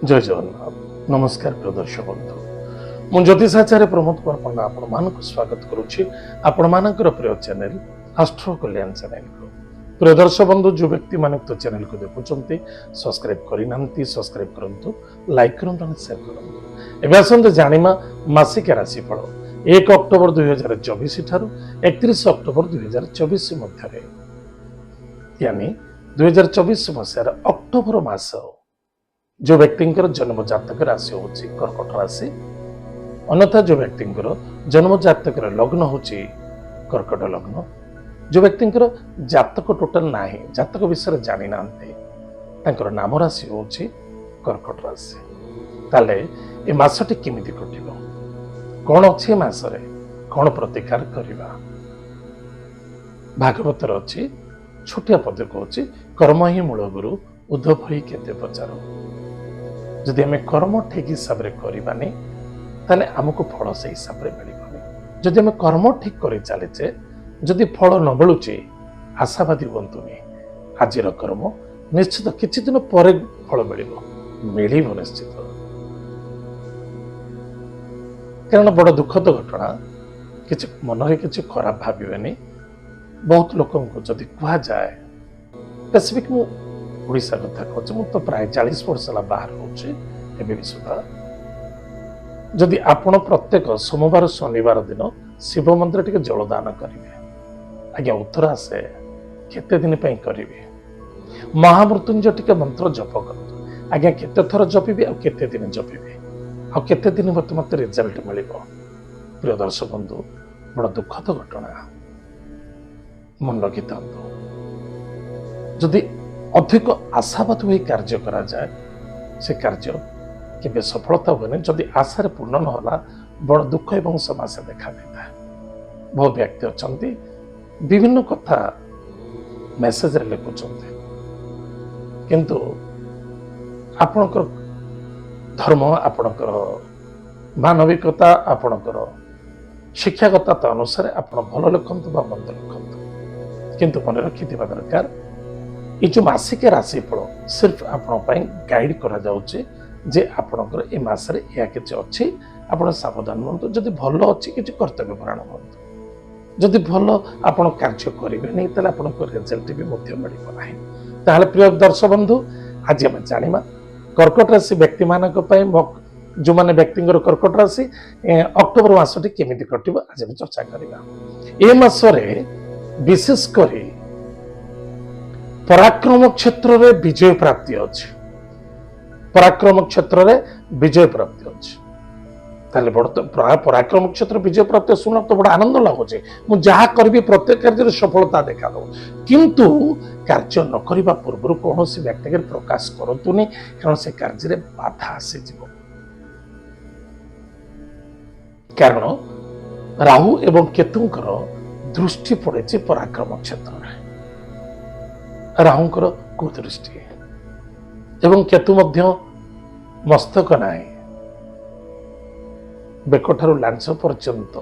जय जगन्नाथ नमस्कार प्रिय दर्शक बंधु मु ज्योतिषाचार्य प्रमोद कुमार पंडा आपण मानक स्वागत करुच्ची आपण मानकर प्रिय चैनल एस्ट्रो कल्याण चैनल को प्रिय दर्शक बंधु जो व्यक्ति मान तो चैनल को देखुंटे सब्सक्राइब करना सब्सक्राइब करंतु लाइक करंतु शेयर करंतु एबे आसंते जानिमा मासिक राशिफल 1 अक्टोबर 2024 ठारू 31 अक्टोबर 2024 मध्य यानी 2024 मसीहार अक्टोबर मास जो व्यक्ति जन्म जातक राशि होची कर्कट राशि अन्यथा जो व्यक्ति जन्म जातक लग्न होची कर्कट लग्न जो व्यक्ति जातक टोटल नाही जातक विषय जानी नांते नाम राशि होची कर्कट राशि ताले ए मासटी केमिति कटिबो कौन अच्छी मासरे कौन प्रतिकार करिबा भागवतर अच्छी छोटिया पद को अच्छी कर्म ही मूल गुरु उद्धव ही केते पचारो जदि आम कर्म ठीक हिसाब से करवानी ताले आमको फल से हिसाब से मिलबनी जदि आम कर्म ठीक कर चलीचे जदि फल न मिलुची आशावादी हूँ आज कर्म निश्चित किछि दिन पर फल मिल निश्चित कारण बड़ दुखद घटना किछि मन किछि खराब भाविबेनी बहुत लोक जदि कह जाए स्पेसिफिक मु ओडिशा कथा कहूँ मु तो प्राय 40 वर्ष बाहर होबी सुधा जदि आपण प्रत्येक सोमवार शनिवार दिन शिव मंदिर टिके जलदान करेंगे आज्ञा उत्तर आसे केते दिन पे करेंगे महामृत्युंजय टिके मंत्र जप कर आज्ञा केते थर जपिबे आ केते दिन जपिबे आ केते दिन मत रिजल्ट मिलिबो प्रिय दर्शक बंधु बड़ा दुखद घटना मन रखिता जदि अधिक आशावाद हुई कार्य करा जाए से कार्य केबे सफलता हुए जदि आशार पूर्ण न होला बड़ दुख एवं समस्या देखा देता है बहुत व्यक्ति अच्छा विभिन्न कथा मेसेज रे लिखुचंते किंतु आपणकर धर्म आपणकर मानविकता आपणकर शिक्षागत अनुसार आपण भल लिखंतु बा मंद लिखंतु किंतु मन रखिथिबा दरकार ये जो मासिक राशिफल सिर्फ आपण गाइड करा जाउचे जे आपणकर ए मासरे या किछि अछि आपण सावधान हुंतु जदि भल अछि किछि कर्तव्य परायण हुंतु जदि भल आपण कार्य करिवे नै तले आपणकर रिजल्ट भी मध्य मिलिबो नाही ताहाले प्रिय दर्शक बंधु आज हम जानिमा कर्कट राशि व्यक्ति मानक पय जो माने व्यक्तिंगर कर्कट राशि अक्टोबर मासटी केमिति कटिबो आज हम चर्चा करिबा ए मासरे विशेष करी पराक्रम क्षेत्र रे विजय प्राप्ति अछि पराक्रम क्षेत्र रे विजय प्राप्ति अछि ताले बड़ पराक्रम क्षेत्र विजय प्राप्ति सुन तो बड़ा आनंद लागुचे मु जहा करबी प्रत्येक कार्य सफलता देखा दो किंतु कार्य न करिबा पूर्व कोनोसी व्यक्ति के प्रकाश करतुनी कारण से कार्य रे बाधा आसे जीवो कारण राहु एवं केतुंकर दृष्टि पड़े पराक्रम क्षेत्र रे राहुंकर कुदृष्टि एवं केतु मध्य मस्तक नाई बेकठारु लांछ पर्यंत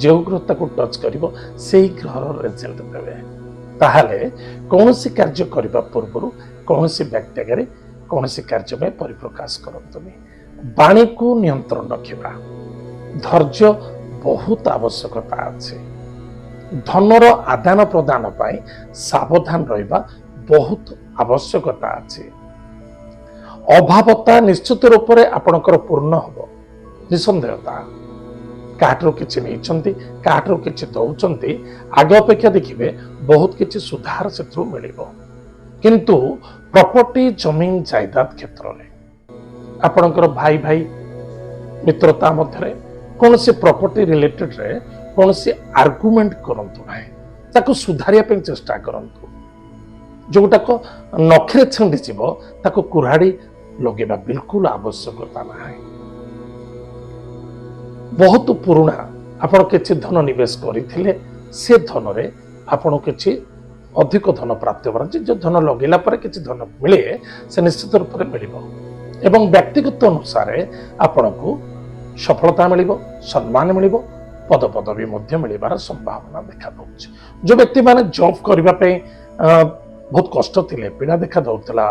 जो ग्रह ताको टच करिवो सेही ग्रहर रिजल्ट देबे ताहाले कोनोसी कार्य करिबा पूर्व कोनोसी व्यक्ति आगे कोनोसी कार्य में परिप्रकाश करंतुनी वाणी को नियंत्रण रखिबा धैर्य बहुत आवश्यकता अछि धनर आदान प्रदान पाई सावधान रहिबा बहुत आवश्यकता अछि अभावता निश्चित रूप से आपणकर पूर्ण हबो निसंदेहता काटरो किछि नैचंती काटरो किछि दउचंती आगे अपेक्षा देखिबे बहुत किछि सुधार सेत्रु मिलिबो किंतु प्रॉपर्टी जमीन जायदाद क्षेत्र रे आपणकर भाई भाई मित्रता मध्य कौन से प्रॉपर्टी रिलेटेड रे कौन से आर्गुमेंट करंतु नाही ताको सुधारिया पे चेष्टा करंतु जोटा को नखरे छंडी जीवो ताको कुराड़ी लगेबा बिल्कुल आवश्यकता नाही बहुत पुराना आपण किछि धन निवेश करिथिले से धन रे आपण किछि अधिक धन प्राप्त होबार जो धन लगेला पर किछि धन मिले से निश्चित रूप से मिलिबो एवं व्यक्तिगत अनुसार आपण को सफलता मिलिबो सम्मान मिलिबो पद पदवी मध्य मिलबार संभावना देखा दउछि जो व्यक्ति माने जॉब करबा पे बहुत कष्ट थिले पीड़ा देखा दउतला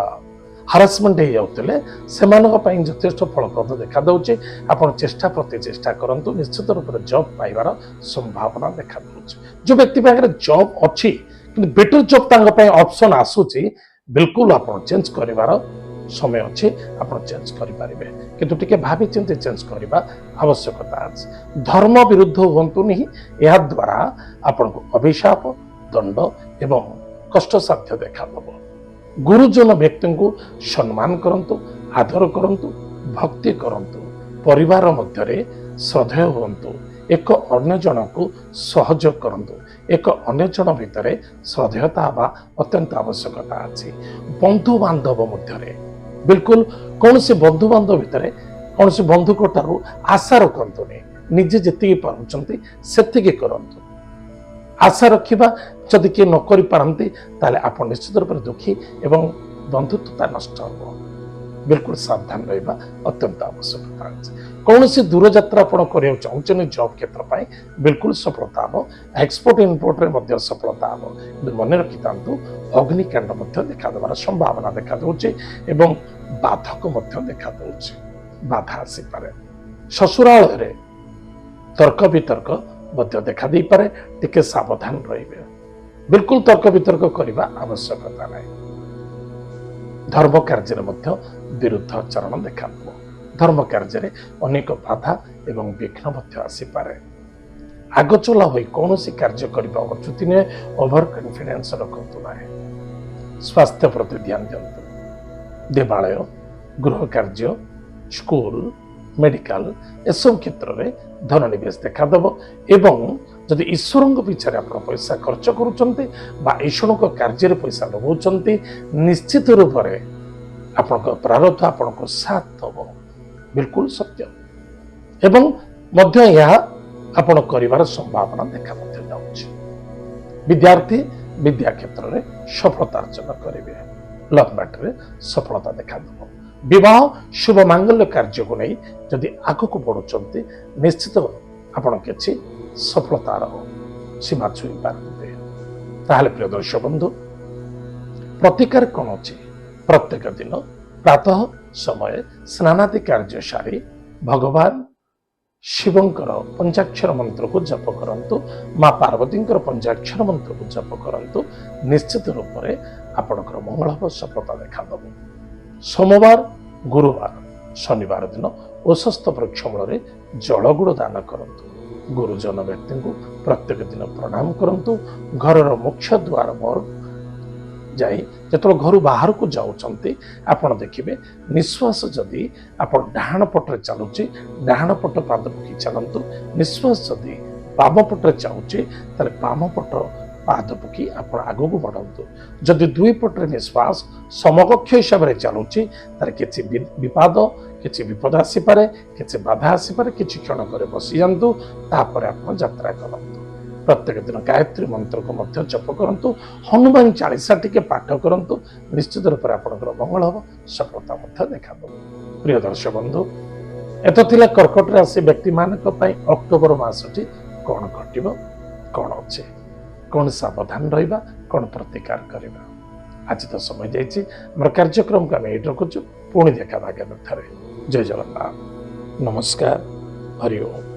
ହାରାସମେଣ୍ଟ ହେଇଯାଉଥିଲେ ସେମାନଙ୍କ ପାଇଁ ଯଥେଷ୍ଟ ଫଳପ୍ରଦ ଦେଖାଦେଉଛି। ଆପଣ ଚେଷ୍ଟା ପ୍ରତି ଚେଷ୍ଟା କରନ୍ତୁ, ନିଶ୍ଚିତ ରୂପରେ ଜବ୍ ପାଇବାର ସମ୍ଭାବନା ଦେଖାଦେଉଛି। ଯେଉଁ ବ୍ୟକ୍ତି ପାଖରେ ଜବ୍ ଅଛି କିନ୍ତୁ ବେଟର ଜବ୍ ତାଙ୍କ ପାଇଁ ଅପସନ୍ ଆସୁଛି, ବିଲକୁଲ ଆପଣ ଚେଞ୍ଜ କରିବାର ସମୟ ଅଛି, ଆପଣ ଚେଞ୍ଜ କରିପାରିବେ। କିନ୍ତୁ ଟିକେ ଭାବିଚିନ୍ତି ଚେଞ୍ଜ କରିବା ଆବଶ୍ୟକତା ଅଛି। ଧର୍ମ ବିରୁଦ୍ଧ ହୁଅନ୍ତୁନି, ଏହାଦ୍ୱାରା ଆପଣଙ୍କୁ ଅଭିଶାପ, ଦଣ୍ଡ ଏବଂ କଷ୍ଟସାଧ୍ୟ ଦେଖାଦେବ। ଗୁରୁଜନ ବ୍ୟକ୍ତିଙ୍କୁ ସମ୍ମାନ କରନ୍ତୁ, ଆଦର କରନ୍ତୁ, ଭକ୍ତି କରନ୍ତୁ, ପରିବାର ମଧ୍ୟରେ ଶ୍ରଦ୍ଧେୟ ହୁଅନ୍ତୁ, ଏକ ଅନ୍ୟ ଜଣକୁ ସହଯୋଗ କରନ୍ତୁ। ଏକ ଅନ୍ୟ ଜଣ ଭିତରେ ଶ୍ରଦ୍ଧେୟତା ହେବା ଅତ୍ୟନ୍ତ ଆବଶ୍ୟକତା ଅଛି। ବନ୍ଧୁବାନ୍ଧବ ମଧ୍ୟରେ ବିଲକୁଲ କୌଣସି ବନ୍ଧୁବାନ୍ଧବ ଭିତରେ କୌଣସି ବନ୍ଧୁଙ୍କ ଠାରୁ ଆଶା ରଖନ୍ତୁନି। ନିଜେ ଯେତିକି ପାରୁଛନ୍ତି ସେତିକି କରନ୍ତୁ। ଆଶା ରଖିବା ଯଦି କିଏ ନ କରିପାରନ୍ତି ତାହେଲେ ଆପଣ ନିଶ୍ଚିତ ରୂପରେ ଦୁଃଖୀ ଏବଂ ବନ୍ଧୁତ୍ୱତା ନଷ୍ଟ ହେବ। ବିଲକୁଲ ସାବଧାନ ରହିବା ଅତ୍ୟନ୍ତ ଆବଶ୍ୟକତା ଅଛି। କୌଣସି ଦୂରଯାତ୍ରା ଆପଣ କରିବାକୁ ଚାହୁଁଛନ୍ତି ଜବ୍ କ୍ଷେତ୍ର ପାଇଁ, ବିଲକୁଲ ସଫଳତା ହେବ। ଏକ୍ସପୋର୍ଟ ଇମ୍ପୋର୍ଟରେ ମଧ୍ୟ ସଫଳତା ହେବ। କିନ୍ତୁ ମନେ ରଖିଥାନ୍ତୁ, ଅଗ୍ନିକାଣ୍ଡ ମଧ୍ୟ ଦେଖାଦେବାର ସମ୍ଭାବନା ଦେଖାଦେଉଛି ଏବଂ ବାଧକ ମଧ୍ୟ ଦେଖାଦେଉଛି। ବାଧା ଆସିପାରେ। ଶ୍ୱଶୁରାଳୟରେ ତର୍କ ବିତର୍କ ମଧ୍ୟ ଦେଖା ଦେଇପାରେ, ଟିକେ ସାବଧାନ ରହିବେ। ବିଲକୁଲ ତର୍କ ବିତର୍କ କରିବା ଆବଶ୍ୟକତା ନାହିଁ। ଧର୍ମ କାର୍ଯ୍ୟରେ ମଧ୍ୟ ବିରୁଦ୍ଧ ଆଚରଣ ଦେଖାଦେବ। ଧର୍ମ କାର୍ଯ୍ୟରେ ଅନେକ ବାଧା ଏବଂ ବିଘ୍ନ ମଧ୍ୟ ଆସିପାରେ। ଆଗଚଲା ହୋଇ କୌଣସି କାର୍ଯ୍ୟ କରିବା ଉଚିତ ନୁହେଁ। ଓଭର କନଫିଡେନ୍ସ ରଖନ୍ତୁ ନାହିଁ। ସ୍ୱାସ୍ଥ୍ୟ ପ୍ରତି ଧ୍ୟାନ ଦିଅନ୍ତୁ। ଦେବାଳୟ, ଗୃହ କାର୍ଯ୍ୟ, ସ୍କୁଲ, ମେଡିକାଲ ଏସବୁ କ୍ଷେତ୍ରରେ ଧନ ନିବେଶ ଦେଖାଦେବ ଏବଂ ଯଦି ଈଶ୍ୱରଙ୍କ ପିଛାରେ ଆପଣ ପଇସା ଖର୍ଚ୍ଚ କରୁଛନ୍ତି ବା ଈଶ୍ୱରଙ୍କ କାର୍ଯ୍ୟରେ ପଇସା ଲଗାଉଛନ୍ତି, ନିଶ୍ଚିତ ରୂପରେ ଆପଣଙ୍କ ପ୍ରାରବ୍ଧ ଆପଣଙ୍କୁ ସାଥ ଦେବ। ବିଲକୁଲ ସତ୍ୟ ଏବଂ ମଧ୍ୟ ଏହା ଆପଣ କରିବାର ସମ୍ଭାବନା ଦେଖା ମଧ୍ୟ ଯାଉଛି। ବିଦ୍ୟାର୍ଥୀ ବିଦ୍ୟା କ୍ଷେତ୍ରରେ ସଫଳତା ଅର୍ଜନ କରିବେ। ଲଭ୍ ମ୍ୟାଟରରେ ସଫଳତା ଦେଖାଦେବ। ବିବାହ ଶୁଭ ମାଙ୍ଗଲ୍ୟ କାର୍ଯ୍ୟକୁ ନେଇ ଯଦି ଆଗକୁ ବଢୁଛନ୍ତି, ନିଶ୍ଚିତ ଆପଣ କିଛି ସଫଳତାର ସୀମା ଛୁଇଁ ପାରନ୍ତି। ତାହେଲେ ପ୍ରିୟ ଦର୍ଶକ ବନ୍ଧୁ, ପ୍ରତିକାର କ'ଣ ଅଛି? ପ୍ରତ୍ୟେକ ଦିନ ପ୍ରାତଃ ସମୟରେ ସ୍ନାନାଦି କାର୍ଯ୍ୟ ସାରି ଭଗବାନ ଶିବଙ୍କର ପଞ୍ଚାକ୍ଷର ମନ୍ତ୍ରକୁ ଜପ କରନ୍ତୁ, ମା ପାର୍ବତୀଙ୍କର ପଞ୍ଚାକ୍ଷର ମନ୍ତ୍ରକୁ ଜପ କରନ୍ତୁ। ନିଶ୍ଚିତ ରୂପରେ ଆପଣଙ୍କର ମଙ୍ଗଳ ହେବ, ସଫଳତା ଦେଖାଦେବ। ସୋମବାର, ଗୁରୁବାର, ଶନିବାର ଦିନ ଓଷସ୍ଥ ବୃକ୍ଷ ମୂଳରେ ଜଳଗୁଡ଼ ଦାନ କରନ୍ତୁ। ଗୁରୁଜନ ବ୍ୟକ୍ତିଙ୍କୁ ପ୍ରତ୍ୟେକ ଦିନ ପ୍ରଣାମ କରନ୍ତୁ। ଘରର ମୁଖ୍ୟ ଦ୍ୱାର ମୋଡ଼ ଯାଇ ଯେତେବେଳେ ଘରୁ ବାହାରକୁ ଯାଉଛନ୍ତି, ଆପଣ ଦେଖିବେ ନିଶ୍ୱାସ ଯଦି ଆପଣ ଡାହାଣ ପଟରେ ଚାଲୁଛି, ଡାହାଣ ପଟ ପାଦ ପକାଇ ଚାଲନ୍ତୁ। ନିଶ୍ୱାସ ଯଦି ବାମ ପଟରେ ଚାଲୁଛି, ତାହେଲେ ବାମ ପଟ ପାଦ ପକାଇ ଆପଣ ଆଗକୁ ବଢ଼ନ୍ତୁ। ଯଦି ଦୁଇ ପଟରେ ନିଶ୍ୱାସ ସମକକ୍ଷ ହିସାବରେ ଚାଲୁଛି, ତାହେଲେ କିଛି ବିବାଦ, କିଛି ବିପଦ ଆସିପାରେ, କିଛି ବାଧା ଆସିପାରେ। କିଛି କ୍ଷଣ ପରେ ବସିଯାଆନ୍ତୁ, ତାପରେ ଆପଣ ଯାତ୍ରା କରନ୍ତୁ। ପ୍ରତ୍ୟେକ ଦିନ ଗାୟତ୍ରୀ ମନ୍ତ୍ରକୁ ମଧ୍ୟ ଜପ କରନ୍ତୁ। ହନୁମାନ ଚାଳିଶା ଟିକେ ପାଠ କରନ୍ତୁ। ନିଶ୍ଚିତ ରୂପରେ ଆପଣଙ୍କର ମଙ୍ଗଳ ହେବ, ସଫଳତା ମଧ୍ୟ ଦେଖାଦେବ। ପ୍ରିୟ ଦର୍ଶକ ବନ୍ଧୁ, ଏତ ଥିଲା କର୍କଟ ରାଶି ବ୍ୟକ୍ତିମାନଙ୍କ ପାଇଁ ଅକ୍ଟୋବର ମାସଟି କ'ଣ ଘଟିବ, କ'ଣ ଅଛି, କ'ଣ ସାବଧାନ ରହିବା, କ'ଣ ପ୍ରତିକାର କରିବା। ଆଜି ତ ସମୟ ଯାଇଛି। ଆମର କାର୍ଯ୍ୟକ୍ରମକୁ ଆମେ ଏଇଠି ରଖୁଛୁ। ପୁଣି ଦେଖା ଭାଗ୍ୟ ଠାରେ। ଜୟ ଜଗନ୍ନାଥ। ନମସ୍କାର। ହରି ଓମ୍।